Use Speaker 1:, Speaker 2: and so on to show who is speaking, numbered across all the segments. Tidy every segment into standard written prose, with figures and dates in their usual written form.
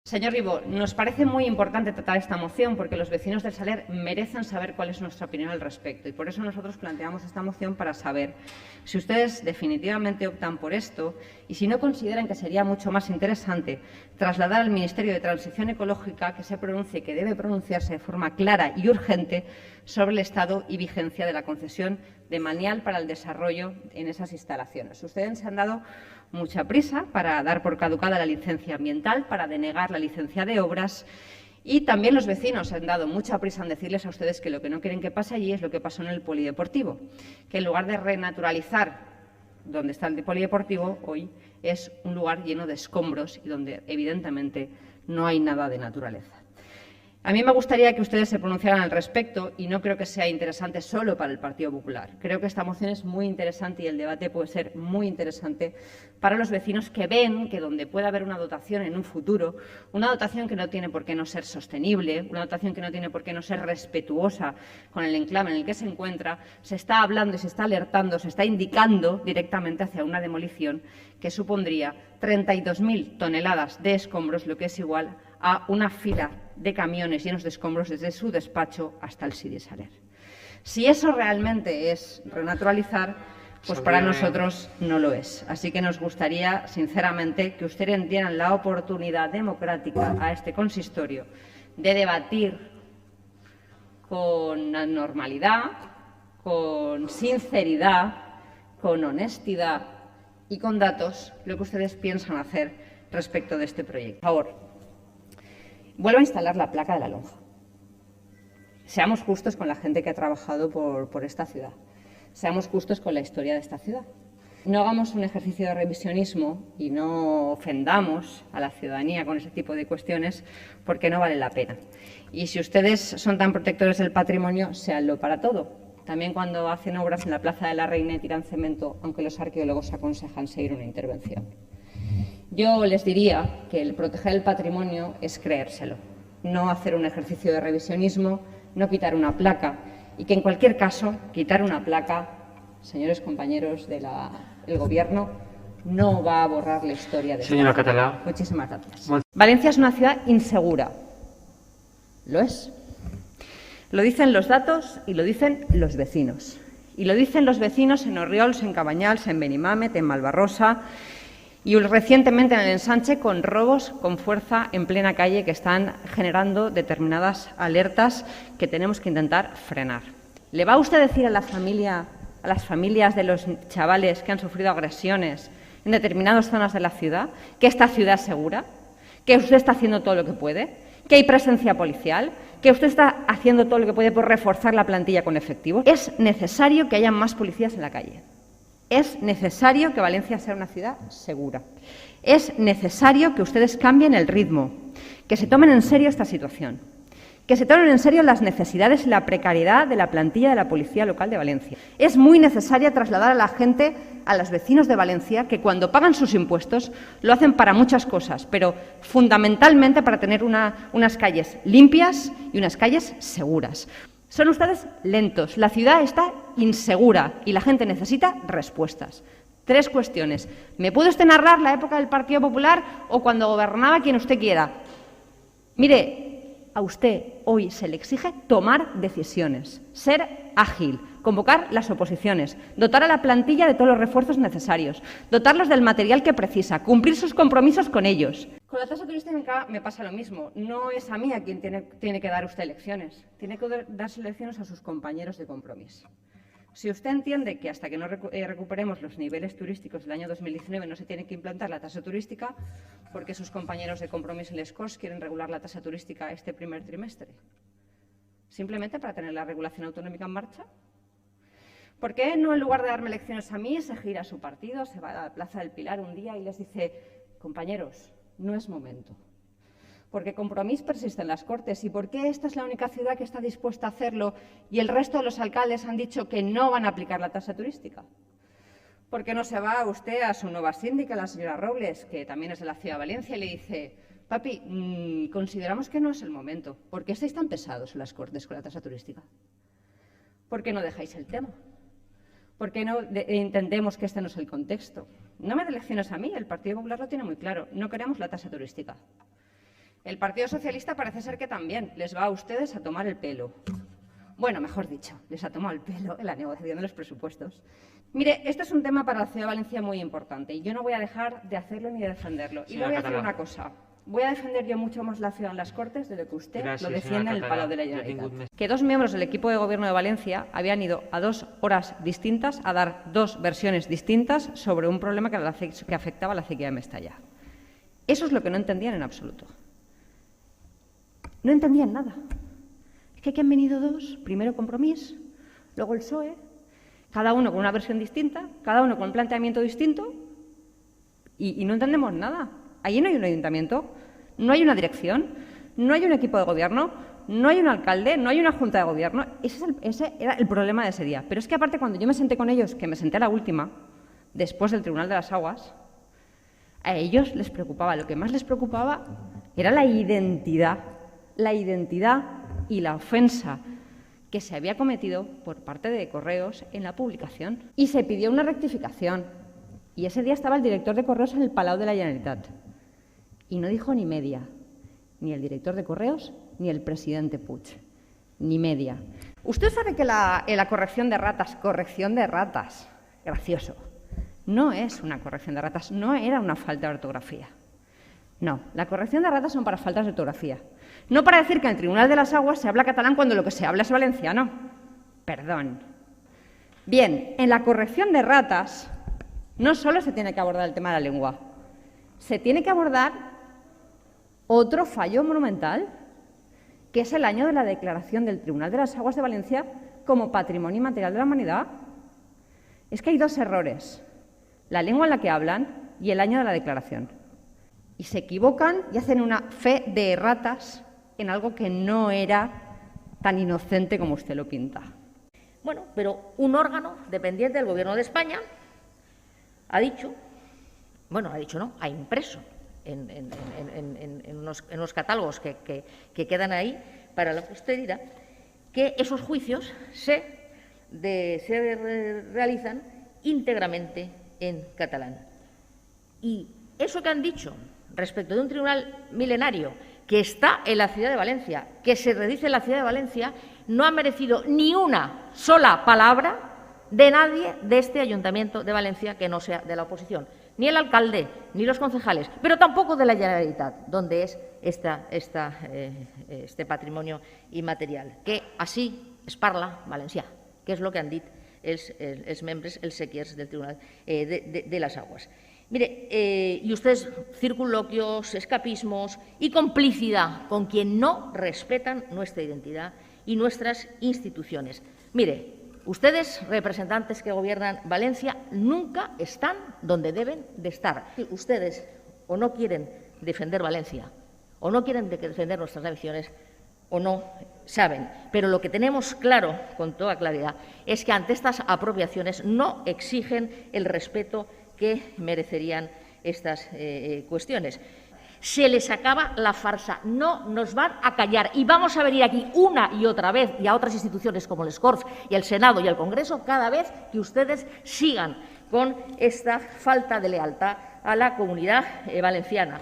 Speaker 1: Señor Ribó, nos parece muy importante tratar esta moción porque los vecinos del Saler merecen saber cuál es nuestra opinión al respecto y por eso nosotros planteamos esta moción para saber si ustedes definitivamente optan por esto y si no consideran que sería mucho más interesante trasladar al Ministerio de Transición Ecológica que se pronuncie, que debe pronunciarse de forma clara y urgente sobre el estado y vigencia de la concesión de Manial para el desarrollo en esas instalaciones. Ustedes se han dado mucha prisa para dar por caducada la licencia ambiental, para denegar la licencia de obras y también los vecinos se han dado mucha prisa en decirles a ustedes que lo que no quieren que pase allí es lo que pasó en el polideportivo, que en lugar de renaturalizar donde está el polideportivo hoy es un lugar lleno de escombros y donde evidentemente no hay nada de naturaleza. A mí me gustaría que ustedes se pronunciaran al respecto y no creo que sea interesante solo para el Partido Popular. Creo que esta moción es muy interesante y el debate puede ser muy interesante para los vecinos que ven que donde pueda haber una dotación en un futuro, una dotación que no tiene por qué no ser sostenible, una dotación que no tiene por qué no ser respetuosa con el enclave en el que se encuentra, se está hablando y se está alertando, se está indicando directamente hacia una demolición que supondría 32.000 toneladas de escombros, lo que es igual a una fila de camiones llenos de escombros desde su despacho hasta el Sidi Saler. Si eso realmente es renaturalizar, pues para nosotros no lo es. Así que nos gustaría, sinceramente, que ustedes dieran la oportunidad democrática a este consistorio de debatir con normalidad, con sinceridad, con honestidad y con datos lo que ustedes piensan hacer respecto de este proyecto. Por favor, vuelva a instalar la placa de la lonja. Seamos justos con la gente que ha trabajado por esta ciudad. Seamos justos con la historia de esta ciudad. No hagamos un ejercicio de revisionismo y no ofendamos a la ciudadanía con ese tipo de cuestiones porque no vale la pena. Y si ustedes son tan protectores del patrimonio, séanlo para todo. También cuando hacen obras en la Plaza de la Reina y tiran cemento, aunque los arqueólogos aconsejan seguir una intervención. Yo les diría que el proteger el patrimonio es creérselo, no hacer un ejercicio de revisionismo, no quitar una placa y que en cualquier caso quitar una placa, señores compañeros del Gobierno, no va a borrar la historia de
Speaker 2: Señora
Speaker 1: esta ciudad.
Speaker 2: Catalá.
Speaker 1: Muchísimas gracias. Valencia es una ciudad insegura. Lo es. Lo dicen los datos y lo dicen los vecinos. Y lo dicen los vecinos en Orriols, en Cabanyals, en Benimamet, en Malvarrosa y recientemente en el Ensanche con robos con fuerza en plena calle que están generando determinadas alertas que tenemos que intentar frenar. ¿Le va usted a decir a las familias de los chavales que han sufrido agresiones en determinadas zonas de la ciudad que esta ciudad es segura? ¿Que usted está haciendo todo lo que puede? ¿Que hay presencia policial? ¿Que usted está haciendo todo lo que puede por reforzar la plantilla con efectivos? Es necesario que haya más policías en la calle. Es necesario que Valencia sea una ciudad segura. Es necesario que ustedes cambien el ritmo, que se tomen en serio esta situación, que se tomen en serio las necesidades y la precariedad de la plantilla de la Policía Local de Valencia. Es muy necesario trasladar a la gente, a los vecinos de Valencia, que cuando pagan sus impuestos lo hacen para muchas cosas, pero fundamentalmente para tener unas calles limpias y unas calles seguras. Son ustedes lentos, la ciudad está insegura y la gente necesita respuestas. 3 cuestiones. ¿Me puede usted narrar la época del Partido Popular o cuando gobernaba quien usted quiera? Mire, a usted hoy se le exige tomar decisiones, ser ágil, convocar las oposiciones, dotar a la plantilla de todos los refuerzos necesarios, dotarlos del material que precisa, cumplir sus compromisos con ellos. Con la tasa turística me pasa lo mismo. No es a mí a quien tiene que dar usted lecciones. Tiene que darse lecciones a sus compañeros de Compromís. Si usted entiende que hasta que no recuperemos los niveles turísticos del año 2019 no se tiene que implantar la tasa turística, ¿por qué sus compañeros de Compromís en les Corts quieren regular la tasa turística este primer trimestre? ¿Simplemente para tener la regulación autonómica en marcha? ¿Por qué no, en lugar de darme lecciones a mí, se gira a su partido, se va a la Plaza del Pilar un día y les dice, compañeros, no es momento? Porque Compromís persiste en las Cortes. ¿Y por qué esta es la única ciudad que está dispuesta a hacerlo y el resto de los alcaldes han dicho que no van a aplicar la tasa turística? ¿Por qué no se va usted a su nueva síndica, la señora Robles, que también es de la ciudad de Valencia, y le dice, papi, consideramos que no es el momento? ¿Por qué estáis tan pesados en las Cortes con la tasa turística? ¿Por qué no dejáis el tema? ¿Por qué no entendemos que este no es el contexto? No me dé lecciones a mí, el Partido Popular lo tiene muy claro. No queremos la tasa turística. El Partido Socialista parece ser que también les va a ustedes a tomar el pelo. Bueno, mejor dicho, les ha tomado el pelo en la negociación de los presupuestos. Mire, este es un tema para la Ciudad de Valencia muy importante y yo no voy a dejar de hacerlo ni de defenderlo. Y le voy a decir una cosa. Voy a defender yo mucho más la ciudad en las Cortes de lo que usted lo defiende en el Palau de la Generalitat. Que 2 miembros del equipo de gobierno de Valencia habían ido a 2 horas distintas a dar 2 versiones distintas sobre un problema que afectaba a la acequia de Mestalla. Eso es lo que no entendían en absoluto. No entendían nada. Es que aquí han venido 2, primero Compromís, luego el PSOE, cada uno con una versión distinta, cada uno con un planteamiento distinto y no entendemos nada. Allí no hay un ayuntamiento, no hay una dirección, no hay un equipo de gobierno, no hay un alcalde, no hay una junta de gobierno. Ese era el problema de ese día. Pero es que aparte cuando yo me senté con ellos, que me senté a la última, después del Tribunal de las Aguas, a ellos les preocupaba, lo que más les preocupaba era la identidad y la ofensa que se había cometido por parte de Correos en la publicación. Y se pidió una rectificación. Y ese día estaba el director de Correos en el Palau de la Generalitat. Y no dijo ni media, ni el director de Correos, ni el presidente Puig, ni media. Usted sabe que la corrección de ratas, gracioso, no es una corrección de ratas, no era una falta de ortografía. No, la corrección de ratas son para faltas de ortografía. No para decir que en el Tribunal de las Aguas se habla catalán cuando lo que se habla es valenciano. Perdón. Bien, en la corrección de ratas no solo se tiene que abordar el tema de la lengua, se tiene que abordar otro fallo monumental, que es el año de la declaración del Tribunal de las Aguas de Valencia como Patrimonio Inmaterial de la Humanidad. Es que hay 2 errores, la lengua en la que hablan y el año de la declaración. Y se equivocan y hacen una fe de erratas en algo que no era tan inocente como usted lo pinta.
Speaker 2: Bueno, pero un órgano dependiente del Gobierno de España ha impreso en unos catálogos que quedan ahí para la posteridad, que esos juicios se realizan íntegramente en catalán. Y eso que han dicho respecto de un tribunal milenario que está en la ciudad de Valencia, que se redice en la ciudad de Valencia, no ha merecido ni una sola palabra de nadie de este Ayuntamiento de Valencia que no sea de la oposición. Ni el alcalde, ni los concejales, pero tampoco de la Generalitat, donde es este patrimonio inmaterial, que así es parla valencià, que és el que han dit els membres, els sequiers del Tribunal de las Aguas. Mire, y ustedes, circunloquios, escapismos y complicidad con quien no respetan nuestra identidad y nuestras instituciones. Mire, ustedes, representantes que gobiernan Valencia, nunca están donde deben de estar. Ustedes o no quieren defender Valencia, o no quieren defender nuestras tradiciones, o no saben. Pero lo que tenemos claro, con toda claridad, es que ante estas apropiaciones no exigen el respeto que merecerían estas cuestiones. Se les acaba la farsa, no nos van a callar y vamos a venir aquí una y otra vez y a otras instituciones como el Corts y el Senado y el Congreso cada vez que ustedes sigan con esta falta de lealtad a la comunidad valenciana.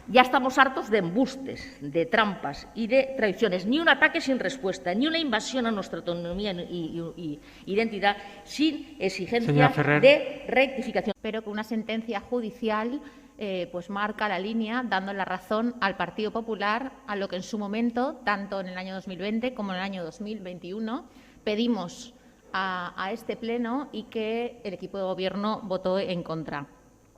Speaker 2: Ya estamos hartos de embustes, de trampas y de traiciones. Ni un ataque sin respuesta, ni una invasión a nuestra autonomía y identidad sin exigencia de rectificación.
Speaker 3: Pero que una sentencia judicial pues marca la línea, dando la razón al Partido Popular a lo que en su momento, tanto en el año 2020 como en el año 2021, pedimos a este Pleno y que el equipo de Gobierno votó en contra.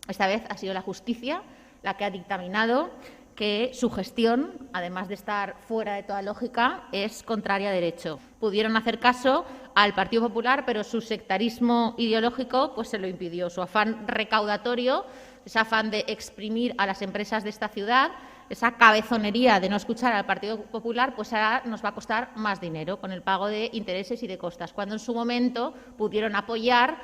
Speaker 3: Esta vez ha sido la justicia la que ha dictaminado que su gestión, además de estar fuera de toda lógica, es contraria a derecho. Pudieron hacer caso al Partido Popular, pero su sectarismo ideológico pues se lo impidió. Su afán recaudatorio, ese afán de exprimir a las empresas de esta ciudad, esa cabezonería de no escuchar al Partido Popular, pues ahora nos va a costar más dinero con el pago de intereses y de costas, cuando en su momento pudieron apoyar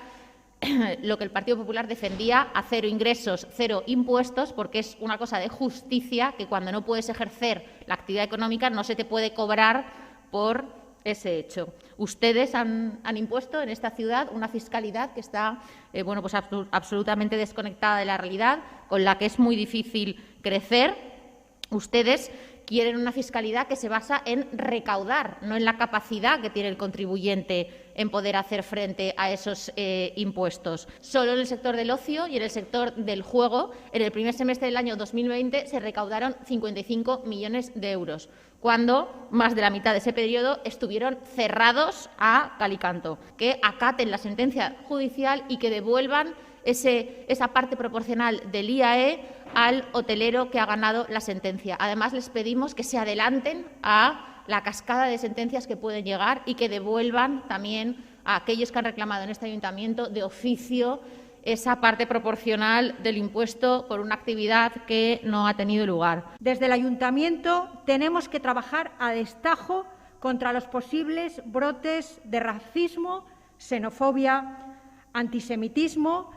Speaker 3: lo que el Partido Popular defendía, a 0 ingresos, 0 impuestos, porque es una cosa de justicia que cuando no puedes ejercer la actividad económica no se te puede cobrar por ese hecho. Ustedes han impuesto en esta ciudad una fiscalidad que está absolutamente desconectada de la realidad, con la que es muy difícil crecer Ustedes quieren una fiscalidad que se basa en recaudar, no en la capacidad que tiene el contribuyente en poder hacer frente a esos impuestos. Solo en el sector del ocio y en el sector del juego, en el primer semestre del año 2020 se recaudaron 55 millones de euros, cuando más de la mitad de ese periodo estuvieron cerrados a cal y canto. Que acaten la sentencia judicial y que devuelvan esa parte proporcional del IAE al hotelero que ha ganado la sentencia. Además, les pedimos que se adelanten a la cascada de sentencias que pueden llegar y que devuelvan también a aquellos que han reclamado en este ayuntamiento de oficio esa parte proporcional del impuesto por una actividad que no ha tenido lugar.
Speaker 4: Desde el ayuntamiento tenemos que trabajar a destajo contra los posibles brotes de racismo, xenofobia, antisemitismo,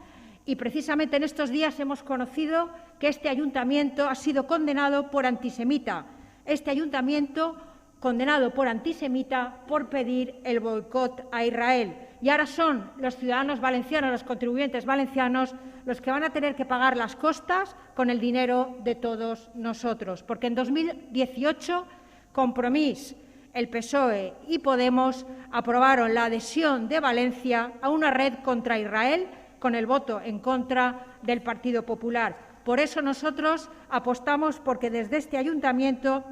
Speaker 4: y precisamente en estos días hemos conocido que este ayuntamiento ha sido condenado por antisemita. Este ayuntamiento condenado por antisemita por pedir el boicot a Israel. Y ahora son los ciudadanos valencianos, los contribuyentes valencianos, los que van a tener que pagar las costas con el dinero de todos nosotros. Porque en 2018, Compromís, el PSOE y Podemos aprobaron la adhesión de Valencia a una red contra Israel con el voto en contra del Partido Popular. Por eso nosotros apostamos porque desde este ayuntamiento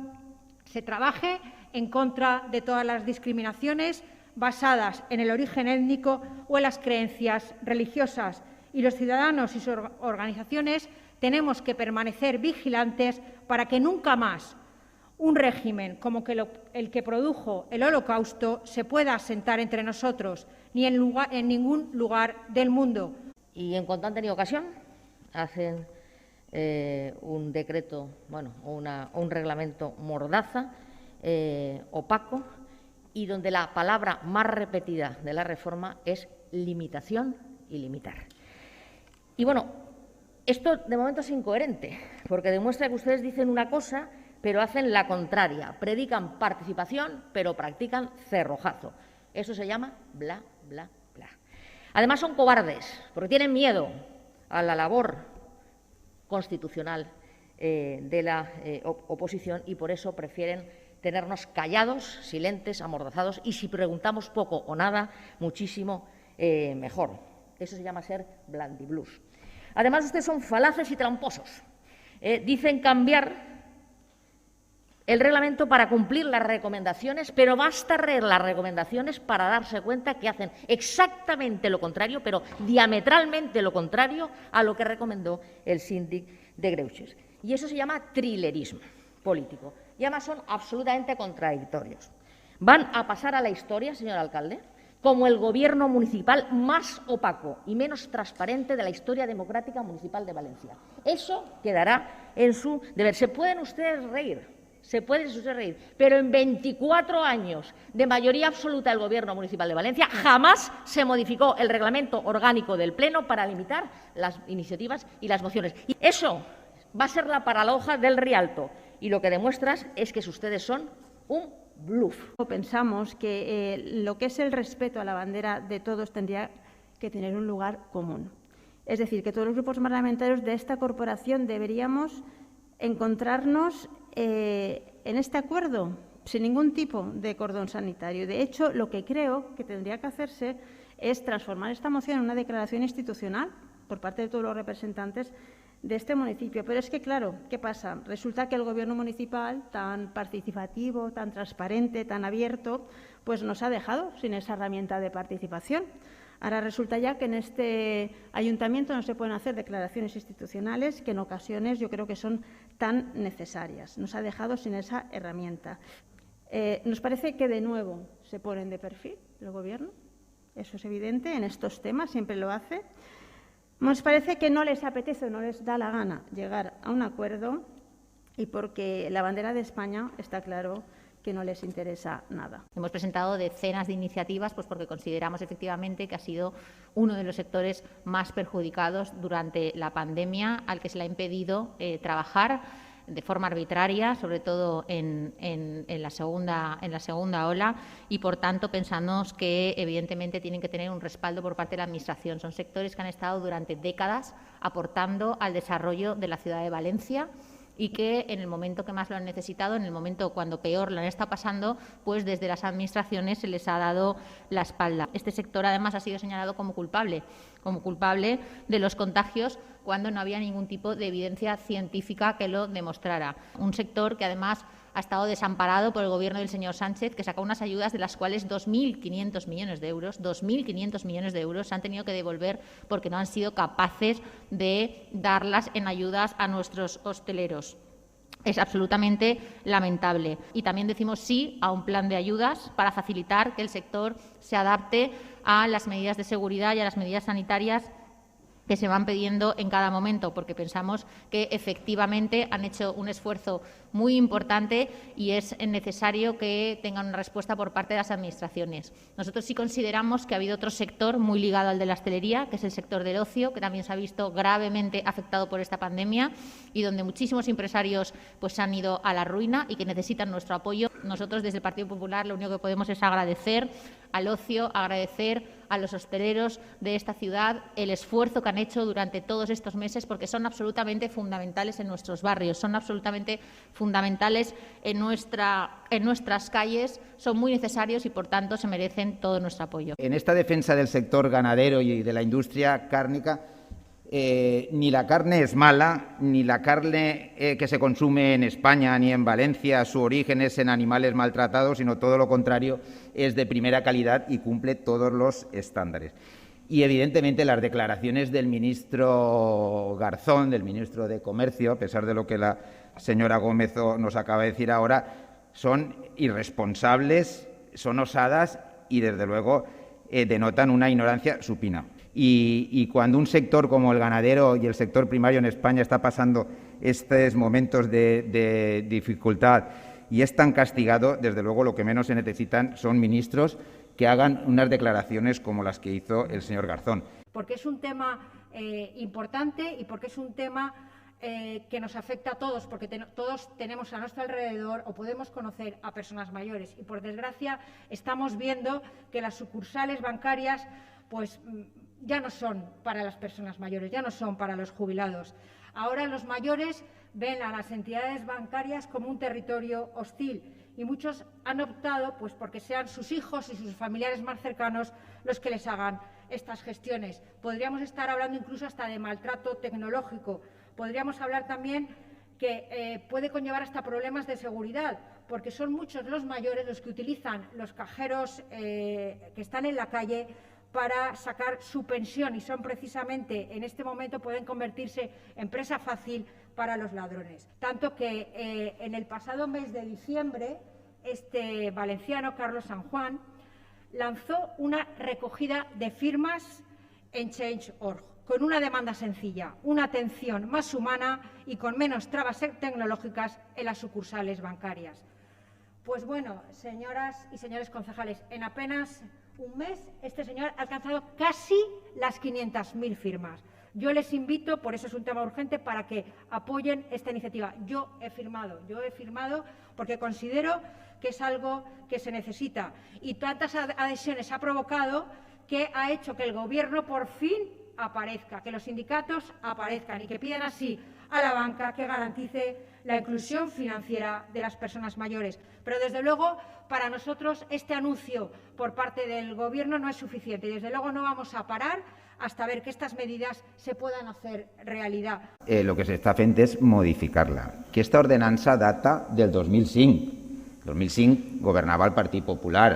Speaker 4: se trabaje en contra de todas las discriminaciones basadas en el origen étnico o en las creencias religiosas. Y los ciudadanos y sus organizaciones tenemos que permanecer vigilantes para que nunca más un régimen como el que produjo el Holocausto se pueda asentar entre nosotros, ni en ningún lugar del mundo.
Speaker 2: Y en cuanto han tenido ocasión, hacen un decreto, un reglamento mordaza, opaco, y donde la palabra más repetida de la reforma es limitación y limitar. Y bueno, esto de momento es incoherente, porque demuestra que ustedes dicen una cosa pero hacen la contraria, predican participación, pero practican cerrojazo. Eso se llama bla, bla, bla. Además son cobardes, porque tienen miedo a la labor constitucional de la oposición y por eso prefieren tenernos callados, silentes, amordazados y si preguntamos poco o nada, muchísimo mejor. Eso se llama ser blandiblus. Además, ustedes son falaces y tramposos. Dicen cambiar el reglamento para cumplir las recomendaciones, pero basta leer las recomendaciones para darse cuenta que hacen exactamente lo contrario, pero diametralmente lo contrario a lo que recomendó el síndic de Greuges. Y eso se llama trilerismo político. Y además son absolutamente contradictorios. Van a pasar a la historia, señor alcalde, como el gobierno municipal más opaco y menos transparente de la historia democrática municipal de Valencia. Eso quedará en su deber. Se pueden ustedes reír. Se puede reír, pero en 24 años de mayoría absoluta del Gobierno Municipal de Valencia jamás se modificó el reglamento orgánico del Pleno para limitar las iniciativas y las mociones. Y eso va a ser la paradoja del Rialto y lo que demuestras es que ustedes son un bluff.
Speaker 5: Pensamos que lo que es el respeto a la bandera de todos tendría que tener un lugar común. Es decir, que todos los grupos parlamentarios de esta corporación deberíamos encontrarnos en este acuerdo sin ningún tipo de cordón sanitario. De hecho, lo que creo que tendría que hacerse es transformar esta moción en una declaración institucional por parte de todos los representantes de este municipio. Pero es que, claro, ¿qué pasa? Resulta que el Gobierno municipal, tan participativo, tan transparente, tan abierto, pues nos ha dejado sin esa herramienta de participación. Ahora resulta ya que en este ayuntamiento no se pueden hacer declaraciones institucionales que en ocasiones yo creo que son tan necesarias. Nos ha dejado sin esa herramienta. Nos parece que de nuevo se ponen de perfil el Gobierno. Eso es evidente, en estos temas siempre lo hace. Nos parece que no les apetece o no les da la gana llegar a un acuerdo y porque la bandera de España está claro que no les interesa nada.
Speaker 3: Hemos presentado decenas de iniciativas pues porque consideramos efectivamente que ha sido uno de los sectores más perjudicados durante la pandemia, al que se le ha impedido trabajar de forma arbitraria, sobre todo en la segunda ola, y por tanto pensamos que evidentemente tienen que tener un respaldo por parte de la Administración. Son sectores que han estado durante décadas aportando al desarrollo de la ciudad de Valencia y que en el momento que más lo han necesitado, en el momento cuando peor lo han estado pasando, pues desde las administraciones se les ha dado la espalda. Este sector además ha sido señalado como culpable de los contagios cuando no había ningún tipo de evidencia científica que lo demostrara. Un sector que además ha estado desamparado por el Gobierno del señor Sánchez, que sacó unas ayudas de las cuales 2.500 millones de euros se han tenido que devolver porque no han sido capaces de darlas en ayudas a nuestros hosteleros. Es absolutamente lamentable. Y también decimos sí a un plan de ayudas para facilitar que el sector se adapte a las medidas de seguridad y a las medidas sanitarias que se van pidiendo en cada momento, porque pensamos que efectivamente han hecho un esfuerzo muy importante y es necesario que tengan una respuesta por parte de las administraciones. Nosotros sí consideramos que ha habido otro sector muy ligado al de la hostelería, que es el sector del ocio, que también se ha visto gravemente afectado por esta pandemia y donde muchísimos empresarios pues se han ido a la ruina y que necesitan nuestro apoyo. Nosotros desde el Partido Popular lo único que podemos es agradecer al ocio, agradecer a los hosteleros de esta ciudad el esfuerzo que han hecho durante todos estos meses, porque son absolutamente fundamentales en nuestros barrios, son absolutamente fundamentales en nuestras calles, son muy necesarios y, por tanto, se merecen todo nuestro apoyo.
Speaker 6: En esta defensa del sector ganadero y de la industria cárnica, ni la carne es mala, ni la carne que se consume en España ni en Valencia, su origen es en animales maltratados, sino todo lo contrario, es de primera calidad y cumple todos los estándares. Y, evidentemente, las declaraciones del ministro Garzón, del ministro de Comercio, a pesar de lo que la señora Gómez nos acaba de decir ahora, son irresponsables, son osadas y, desde luego, denotan una ignorancia supina. Y cuando un sector como el ganadero y el sector primario en España está pasando estos momentos de dificultad y es tan castigado, desde luego lo que menos se necesitan son ministros que hagan unas declaraciones como las que hizo el señor Garzón.
Speaker 4: Porque es un tema importante y porque es un tema que nos afecta a todos, porque todos tenemos a nuestro alrededor o podemos conocer a personas mayores. Y, por desgracia, estamos viendo que las sucursales bancarias pues ya no son para las personas mayores, ya no son para los jubilados. Ahora los mayores ven a las entidades bancarias como un territorio hostil y muchos han optado pues porque sean sus hijos y sus familiares más cercanos los que les hagan estas gestiones. Podríamos estar hablando incluso hasta de maltrato tecnológico. Podríamos hablar también que puede conllevar hasta problemas de seguridad, porque son muchos los mayores los que utilizan los cajeros que están en la calle para sacar su pensión y son precisamente, en este momento, pueden convertirse en presa fácil para los ladrones. Tanto que en el pasado mes de diciembre, este valenciano, Carlos San Juan, lanzó una recogida de firmas en Change.org con una demanda sencilla, una atención más humana y con menos trabas tecnológicas en las sucursales bancarias. Pues bueno, señoras y señores concejales, en apenas un mes este señor ha alcanzado casi las 500.000 firmas. Yo les invito, por eso es un tema urgente, para que apoyen esta iniciativa. Yo he firmado porque considero que es algo que se necesita. Y tantas adhesiones ha provocado que ha hecho que el Gobierno por fin aparezca, que los sindicatos aparezcan y que pidan así a la banca que garantice la inclusión financiera de las personas mayores. Pero, desde luego, para nosotros este anuncio por parte del Gobierno no es suficiente y, desde luego, no vamos a parar hasta ver que estas medidas se puedan hacer realidad.
Speaker 6: Lo que se està fent és modificar-la. Aquesta ordenança data del 2005. El 2005 governava el Partit Popular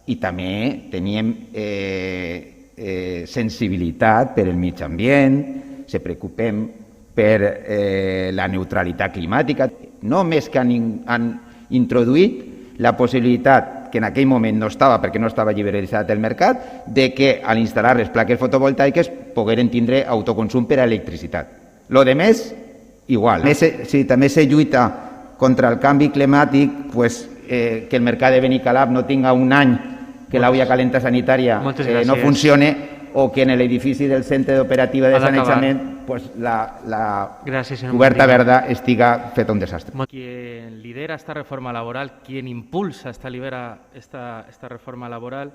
Speaker 6: i també teníem sensibilitat per el mig ambient, se preocupem per la neutralitat climàtica. Només que han introduït la possibilitat, que en aquell moment no estava perquè no estava liberalitzat el mercat, de que al instal·lar les plaques fotovoltaiques pogueren tindre autoconsum per a electricitat. Lo de més, igual. Si també se lluita contra el canvi climàtic, pues, que el mercat de Benicalap no tinga un any que l'olla calenta sanitària no funcione o que en l'edifici del centre d'operativa de sanejament pues, la coberta verda estiga feta un desastre.
Speaker 7: Quien lidera esta reforma laboral, quien impulsa esta reforma laboral,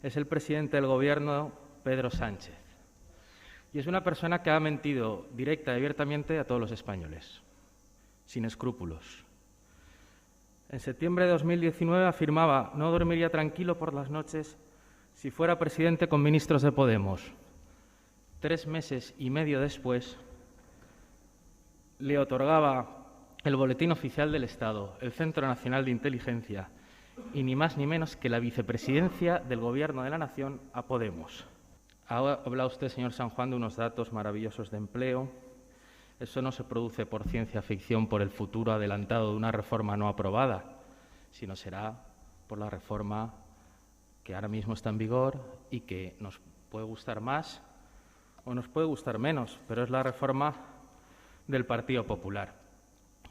Speaker 7: es el presidente del Gobierno, Pedro Sánchez. Y es una persona que ha mentido directa y abiertamente a todos los españoles. sin escrúpulos. En septiembre de 2019 afirmaba: no dormiría tranquilo por las noches si fuera presidente con ministros de Podemos. 3 meses y medio después, le otorgaba el Boletín Oficial del Estado, el Centro Nacional de Inteligencia y ni más ni menos que la vicepresidencia del Gobierno de la Nación a Podemos. Ha hablado usted, señor San Juan, de unos datos maravillosos de empleo. Eso no se produce por ciencia ficción, por el futuro adelantado de una reforma no aprobada, sino será por la reforma que ahora mismo está en vigor y que nos puede gustar más o nos puede gustar menos, pero es la reforma del Partido Popular.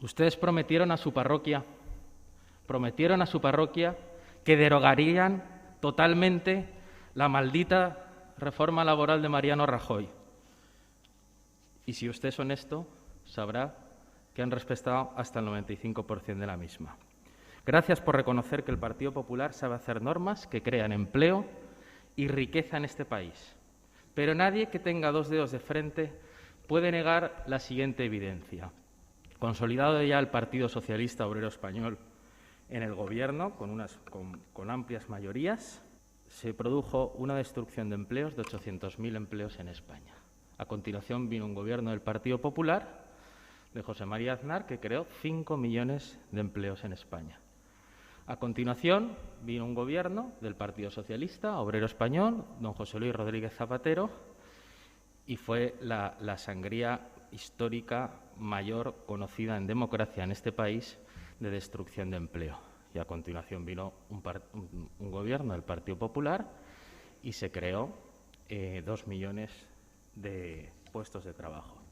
Speaker 7: Ustedes prometieron a su parroquia que derogarían totalmente la maldita reforma laboral de Mariano Rajoy. Y si usted es honesto, sabrá que han respetado hasta el 95% de la misma. Gracias por reconocer que el Partido Popular sabe hacer normas que crean empleo y riqueza en este país. Pero nadie que tenga 2 dedos de frente puede negar la siguiente evidencia. Consolidado ya el Partido Socialista Obrero Español en el Gobierno, con amplias mayorías, se produjo una destrucción de empleos de 800.000 empleos en España. A continuación vino un Gobierno del Partido Popular, de José María Aznar, que creó 5 millones de empleos en España. A continuación vino un Gobierno del Partido Socialista Obrero Español, don José Luis Rodríguez Zapatero, y fue la sangría histórica mayor conocida en democracia en este país de destrucción de empleo. Y a continuación vino un Gobierno del Partido Popular y se creó 2 millones de puestos de trabajo.